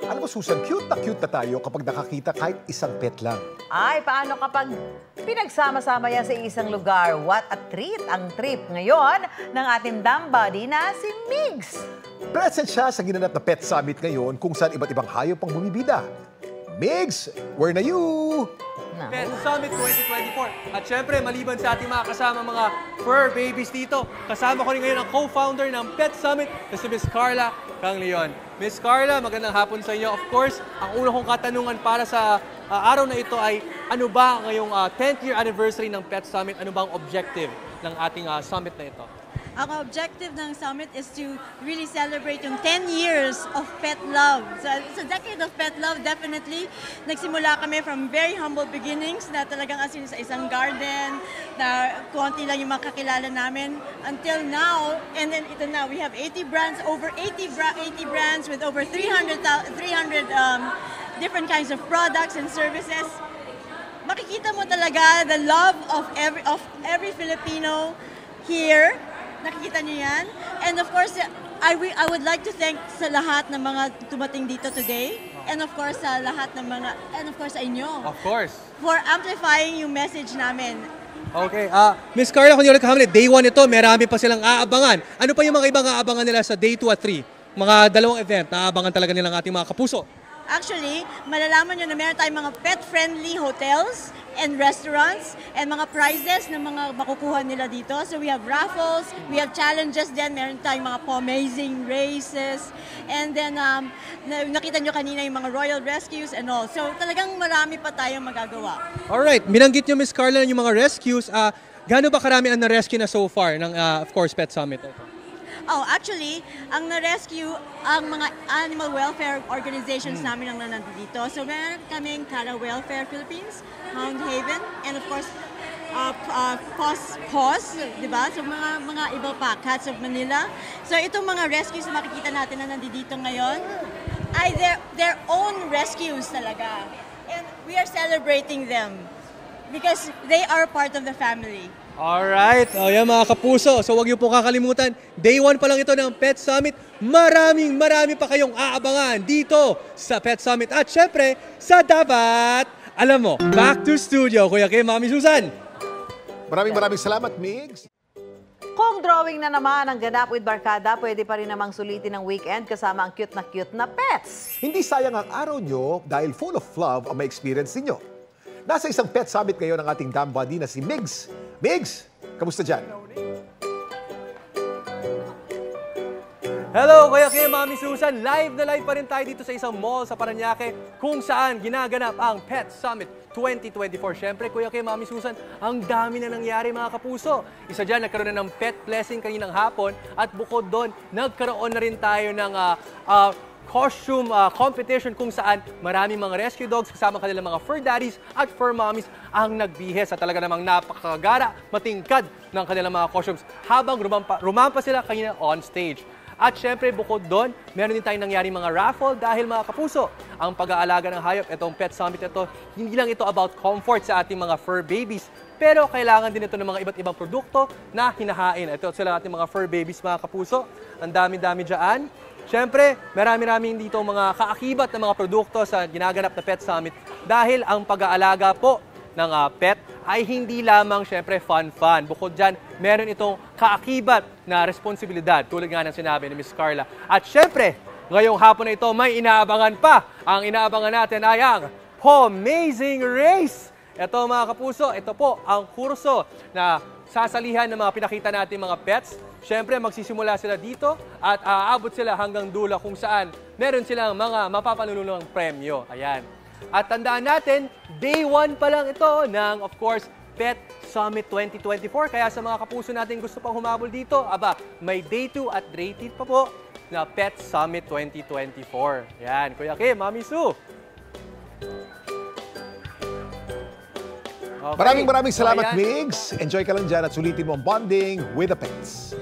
Alam mo, Susan, cute na tayo kapag nakakita kahit isang pet lang. Ay, paano kapag pinagsama-sama yan sa isang lugar? What a treat ang trip ngayon ng ating dumb buddy na si Migs. Present siya sa ginanap na Pet Summit ngayon kung saan iba't ibang hayop ang bumibida. Migs, where na you? Pet Summit 2024. At syempre, maliban sa ating mga kasama mga fur babies dito, kasama ko rin ngayon ang co-founder ng Pet Summit na si Miss Carla Canglion. Miss Carla, magandang hapon sa inyo. Of course, ang una kong katanungan para sa araw na ito ay ano ba ngayong 10th year anniversary ng Pet Summit? Ano ba ang objective ng ating summit na ito? Ang objective ng summit is to really celebrate yung 10 years of pet love. So it's a decade of pet love, definitely. Nagsimula kami from very humble beginnings na talagang as in sa isang garden, na konti lang yung makakilala namin until now. And then ito na, we have 80 brands, over 80 brands with over 300 different kinds of products and services. Makikita mo talaga the love of every Filipino here. Nakikita niyo yan. And of course, I would like to thank sa lahat ng mga tumating dito today. And of course, sa lahat ng mga, and of course sa inyo. Of course. For amplifying yung message namin. Okay. Miss Carla, kung hindi ko nagkakamali, day 1 ito, marami pa silang aabangan. Ano pa yung mga ibang aabangan nila sa day 2 at 3? Mga dalawang event na aabangan talaga nilang ating mga kapuso. Actually, malalaman nyo na meron tayong mga pet-friendly hotels and restaurants and mga prizes na mga makukuha nila dito. So we have raffles, we have challenges din, meron tayong mga amazing races, and then nakita nyo kanina yung mga royal rescues and all. So talagang marami pa tayong magagawa. Alright, binanggit nyo Miss Carla yung mga rescues. Gaano ba karami ang na-rescue na so far ng, of course, Pet Summit? Oh, actually, ang na-rescue ang mga animal welfare organizations namin ang nandito. So meron kaming Cara Welfare Philippines, Hound Haven, and of course, PAWS, di ba? So mga iba pa, Cats of Manila. So itong mga rescues na makikita natin na nandito ngayon, ay their own rescues talaga. And we are celebrating them because they are part of the family. Alright, yan mga kapuso. So wag niyo po kakalimutan, day 1 pa lang ito ng Pet Summit. Marami pa kayong aabangan dito sa Pet Summit. At syempre, sa Dapat Alam Mo. Back to studio, Kuya Kim, Mami Susan. Maraming salamat, Migs. Kung drawing na naman ang ganap with Barkada, pwede pa rin namang sulitin ng weekend kasama ang cute na pets. Hindi sayang ang araw nyo dahil full of love ang may experience ninyo. Nasa isang Pet Summit ngayon ang ating dumb buddy na si Migs. Migs, kamusta dyan? Hello, Kuya Kim, Mami Susan. Live na live pa rin tayo dito sa isang mall sa Parañaque kung saan ginaganap ang Pet Summit 2024. Siyempre, Kuya Kim, Mami Susan, ang dami na nangyari mga kapuso. Isa dyan, nagkaroon na ng pet blessing kaninang hapon at bukod doon, nagkaroon na rin tayo ng costume competition kung saan maraming mga rescue dogs kasama kanilang mga fur daddies at fur mommies ang nagbihes at talaga namang napakagara, matingkad ng kanilang mga costumes habang rumampa sila kanina on stage. At syempre, bukod doon, meron din tayong nangyari mga raffle dahil mga kapuso, ang pag-aalaga ng hayop, itong Pet Summit ito, hindi lang ito about comfort sa ating mga fur babies, pero kailangan din ito ng mga iba't ibang produkto na hinahain. Ito sila ating mga fur babies, mga kapuso. Ang dami-dami dyan. Siyempre, marami-raming dito mga kaakibat na mga produkto sa ginaganap na Pet Summit dahil ang pag-aalaga po ng pet ay hindi lamang siyempre fun. Bukod dyan, meron itong kaakibat na responsibilidad tulad nga ng sinabi ni Miss Carla. At siyempre, ngayong hapon na ito may inaabangan pa. Ang inaabangan natin ay ang Amazing Race! Ito mga kapuso, ito po ang kurso na sasalihan ng mga pinakita natin mga pets. Siyempre, magsisimula sila dito at aabot sila hanggang dulo kung saan meron silang mga mapapanulungang premyo. Ayan. At tandaan natin, day 1 pa lang ito ng, of course, Pet Summit 2024. Kaya sa mga kapuso natin gusto pang humabol dito, may day 2 at day 3 pa po na Pet Summit 2024. Ayan, Kuya Kim, Mami Su. Okay. Maraming salamat, Migs. Enjoy ka lang dyan at sulitin mo ang bonding with the pets.